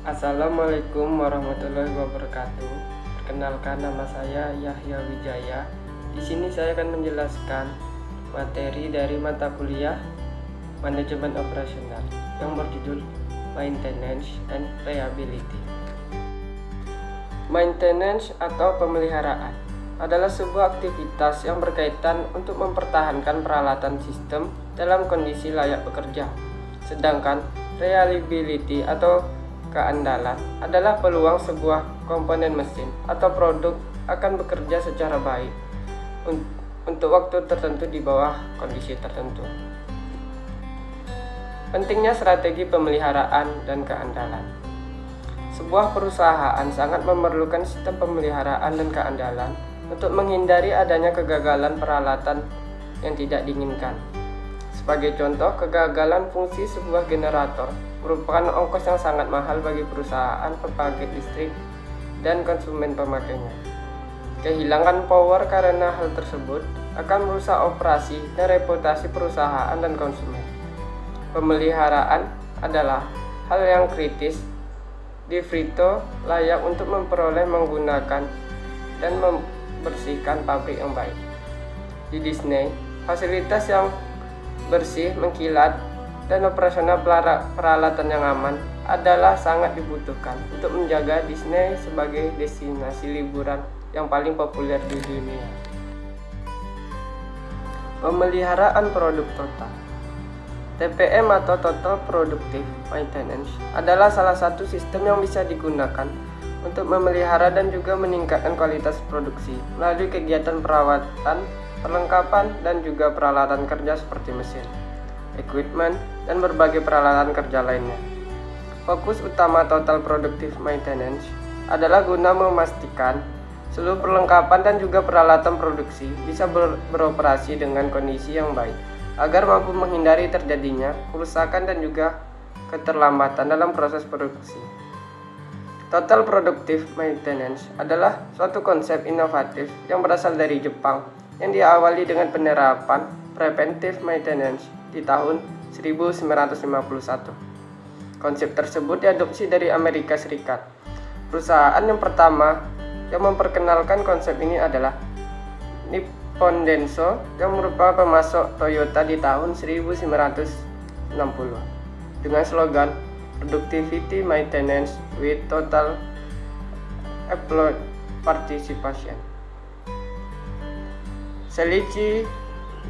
Assalamualaikum warahmatullahi wabarakatuh. Perkenalkan, nama saya Yahya Wijaya. Di sini saya akan menjelaskan materi dari mata kuliah Manajemen Operasional yang berjudul Maintenance and Reliability. Maintenance atau pemeliharaan adalah sebuah aktivitas yang berkaitan untuk mempertahankan peralatan sistem dalam kondisi layak bekerja. Sedangkan reliability atau keandalan adalah peluang sebuah komponen mesin atau produk akan bekerja secara baik untuk waktu tertentu di bawah kondisi tertentu. Pentingnya strategi pemeliharaan dan keandalan. Sebuah perusahaan sangat memerlukan sistem pemeliharaan dan keandalan untuk menghindari adanya kegagalan peralatan yang tidak diinginkan. Sebagai contoh, kegagalan fungsi sebuah generator merupakan ongkos yang sangat mahal bagi perusahaan pembangkit listrik dan konsumen pemakainya. Kehilangan power karena hal tersebut akan merusak operasi dan reputasi perusahaan dan konsumen. Pemeliharaan adalah hal yang kritis di Frito layak untuk memperoleh, menggunakan, dan membersihkan pabrik yang baik. Di Disney, fasilitas yang bersih, mengkilat, dan operasional peralatan yang aman adalah sangat dibutuhkan untuk menjaga Disney sebagai destinasi liburan yang paling populer di dunia. Pemeliharaan produk total. TPM atau Total Productive Maintenance adalah salah satu sistem yang bisa digunakan untuk memelihara dan juga meningkatkan kualitas produksi melalui kegiatan perawatan, perlengkapan, dan juga peralatan kerja seperti mesin, equipment, dan berbagai peralatan kerja lainnya. Fokus utama Total Productive Maintenance adalah guna memastikan seluruh perlengkapan dan juga peralatan produksi bisa beroperasi dengan kondisi yang baik, agar mampu menghindari terjadinya kerusakan dan juga keterlambatan dalam proses produksi. Total Productive Maintenance adalah suatu konsep inovatif yang berasal dari Jepang yang diawali dengan penerapan preventive maintenance di tahun 1951. Konsep tersebut diadopsi dari Amerika Serikat. Perusahaan yang pertama yang memperkenalkan konsep ini adalah Nippon Denso yang merupakan pemasok Toyota di tahun 1960 dengan slogan Productivity Maintenance with Total Employee Participation. Seiichi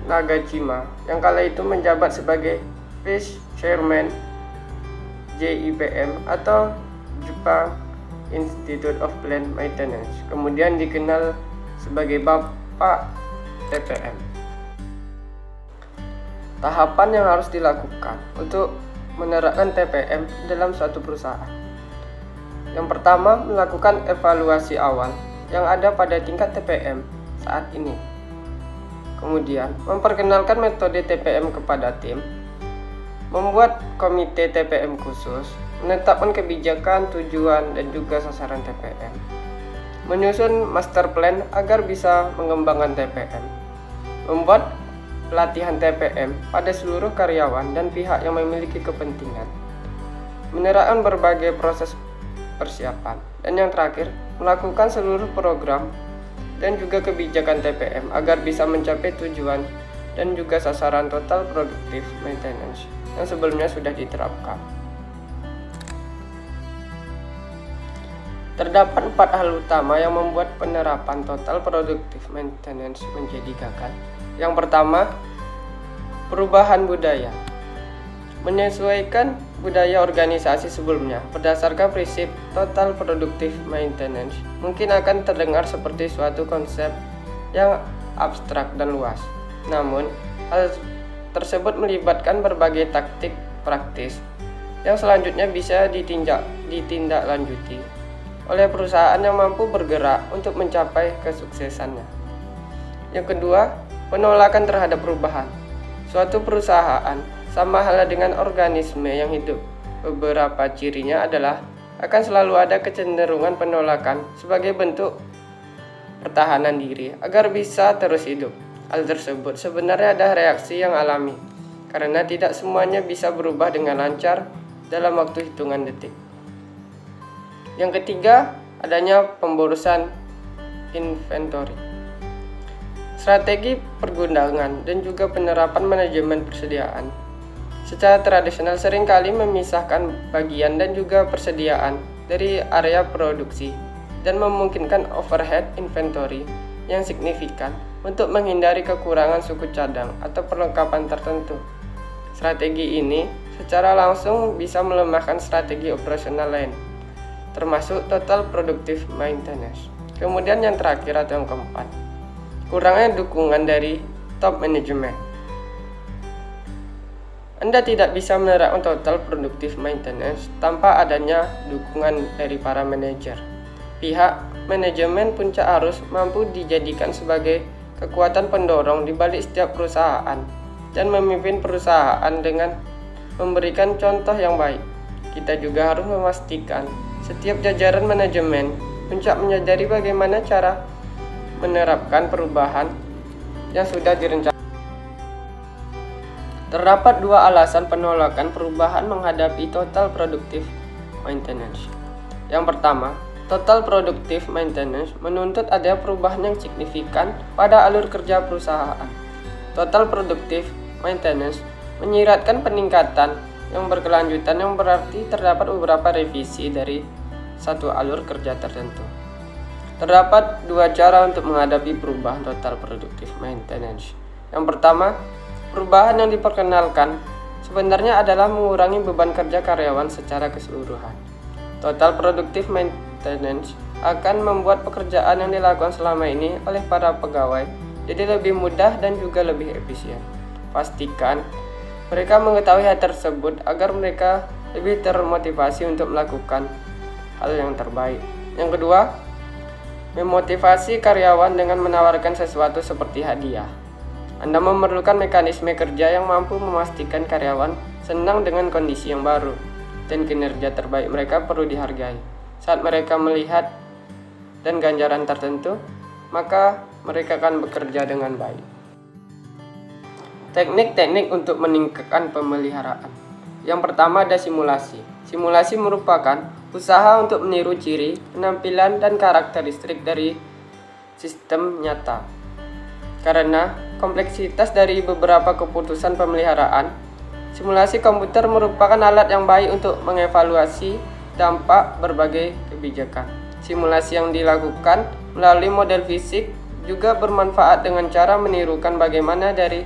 Nagashima yang kala itu menjabat sebagai Vice Chairman JIPM atau Japan Institute of Plant Maintenance, kemudian dikenal sebagai Bapak TPM. Tahapan yang harus dilakukan untuk menerapkan TPM dalam suatu perusahaan. Yang pertama, melakukan evaluasi awal yang ada pada tingkat TPM saat ini. Kemudian, memperkenalkan metode TPM kepada tim, membuat komite TPM khusus, menetapkan kebijakan, tujuan, dan juga sasaran TPM, menyusun master plan agar bisa mengembangkan TPM, membuat pelatihan TPM pada seluruh karyawan dan pihak yang memiliki kepentingan, menerapkan berbagai proses persiapan, dan yang terakhir, melakukan seluruh program dan juga kebijakan TPM agar bisa mencapai tujuan dan juga sasaran Total Productive Maintenance yang sebelumnya sudah diterapkan. Terdapat 4 hal utama yang membuat penerapan Total Productive Maintenance menjadi gagal. Yang pertama, perubahan budaya. Menyesuaikan budaya organisasi sebelumnya berdasarkan prinsip Total Productive Maintenance mungkin akan terdengar seperti suatu konsep yang abstrak dan luas. Namun, hal tersebut melibatkan berbagai taktik praktis yang selanjutnya bisa ditindaklanjuti oleh perusahaan yang mampu bergerak untuk mencapai kesuksesannya. Yang kedua, penolakan terhadap perubahan. Suatu perusahaan sama halnya dengan organisme yang hidup. Beberapa cirinya adalah akan selalu ada kecenderungan penolakan sebagai bentuk pertahanan diri agar bisa terus hidup. Hal tersebut sebenarnya ada reaksi yang alami, karena tidak semuanya bisa berubah dengan lancar dalam waktu hitungan detik. Yang ketiga, adanya pemborosan inventory. Strategi pergundangan dan juga penerapan manajemen persediaan. Secara tradisional seringkali memisahkan bagian dan juga persediaan dari area produksi dan memungkinkan overhead inventory yang signifikan untuk menghindari kekurangan suku cadang atau perlengkapan tertentu. Strategi ini secara langsung bisa melemahkan strategi operasional lain, termasuk total productive maintenance. Kemudian yang terakhir atau yang keempat, kurangnya dukungan dari top management. Anda tidak bisa menerapkan total productive maintenance tanpa adanya dukungan dari para manajer. Pihak manajemen puncak arus mampu dijadikan sebagai kekuatan pendorong di balik setiap perusahaan dan memimpin perusahaan dengan memberikan contoh yang baik. Kita juga harus memastikan setiap jajaran manajemen puncak menyadari bagaimana cara menerapkan perubahan yang sudah direncanakan. Terdapat dua alasan penolakan perubahan menghadapi total productive maintenance. Yang pertama, total productive maintenance menuntut adanya perubahan yang signifikan pada alur kerja perusahaan. Total productive maintenance menyiratkan peningkatan yang berkelanjutan yang berarti terdapat beberapa revisi dari satu alur kerja tertentu. Terdapat dua cara untuk menghadapi perubahan total productive maintenance. Yang pertama, perubahan yang diperkenalkan sebenarnya adalah mengurangi beban kerja karyawan secara keseluruhan. Total productive maintenance akan membuat pekerjaan yang dilakukan selama ini oleh para pegawai jadi lebih mudah dan juga lebih efisien. Pastikan mereka mengetahui hal tersebut agar mereka lebih termotivasi untuk melakukan hal yang terbaik. Yang kedua, memotivasi karyawan dengan menawarkan sesuatu seperti hadiah. Anda memerlukan mekanisme kerja yang mampu memastikan karyawan senang dengan kondisi yang baru, dan kinerja terbaik mereka perlu dihargai. Saat mereka melihat dan ganjaran tertentu, maka mereka akan bekerja dengan baik. Teknik-teknik untuk meningkatkan pemeliharaan. Yang pertama ada simulasi. Simulasi merupakan usaha untuk meniru ciri, penampilan, dan karakteristik dari sistem nyata. Karena kompleksitas dari beberapa keputusan pemeliharaan, simulasi komputer merupakan alat yang baik untuk mengevaluasi dampak berbagai kebijakan. Simulasi yang dilakukan melalui model fisik juga bermanfaat dengan cara menirukan bagaimana dari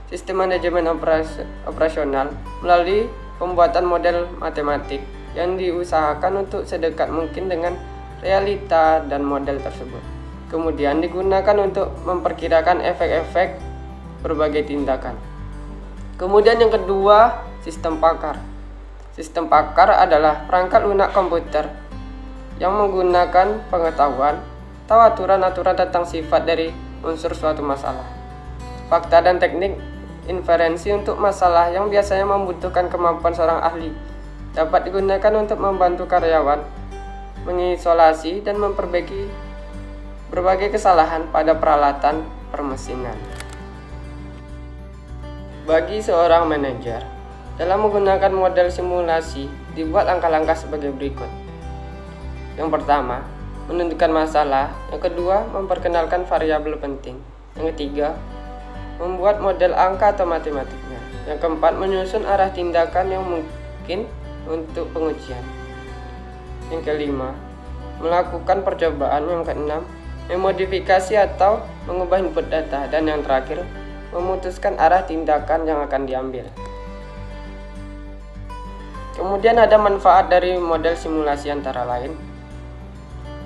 sistem manajemen operasional melalui pembuatan model matematik yang diusahakan untuk sedekat mungkin dengan realita dan model tersebut. Kemudian digunakan untuk memperkirakan efek-efek berbagai tindakan. Kemudian yang kedua, sistem pakar. Sistem pakar adalah perangkat lunak komputer yang menggunakan pengetahuan atau aturan-aturan tentang sifat dari unsur suatu masalah. Fakta dan teknik inferensi untuk masalah yang biasanya membutuhkan kemampuan seorang ahli dapat digunakan untuk membantu karyawan mengisolasi dan memperbaiki berbagai kesalahan pada peralatan permesinan. Bagi seorang manajer, dalam menggunakan model simulasi dibuat langkah-langkah sebagai berikut. Yang pertama, menentukan masalah. Yang kedua, memperkenalkan variabel penting. Yang ketiga, membuat model angka atau matematiknya. Yang keempat, menyusun arah tindakan yang mungkin untuk pengujian. Yang kelima, melakukan percobaan. Yang keenam, memodifikasi atau mengubah input data. Dan yang terakhir, memutuskan arah tindakan yang akan diambil. Kemudian ada manfaat dari model simulasi antara lain.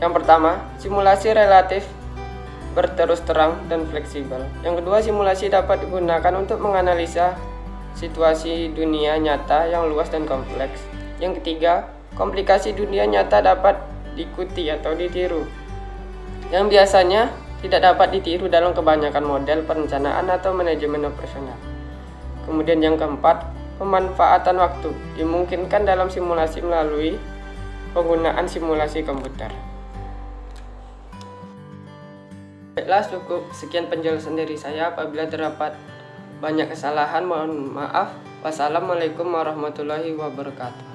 Yang pertama, simulasi relatif berterus terang dan fleksibel. Yang kedua, simulasi dapat digunakan untuk menganalisa situasi dunia nyata yang luas dan kompleks. Yang ketiga, komplikasi dunia nyata dapat diikuti atau ditiru, yang biasanya tidak dapat ditiru dalam kebanyakan model perencanaan atau manajemen operasional. Kemudian yang keempat, pemanfaatan waktu dimungkinkan dalam simulasi melalui penggunaan simulasi komputer. Baiklah, cukup sekian penjelasan dari saya. Apabila terdapat banyak kesalahan, mohon maaf. Wassalamualaikum warahmatullahi wabarakatuh.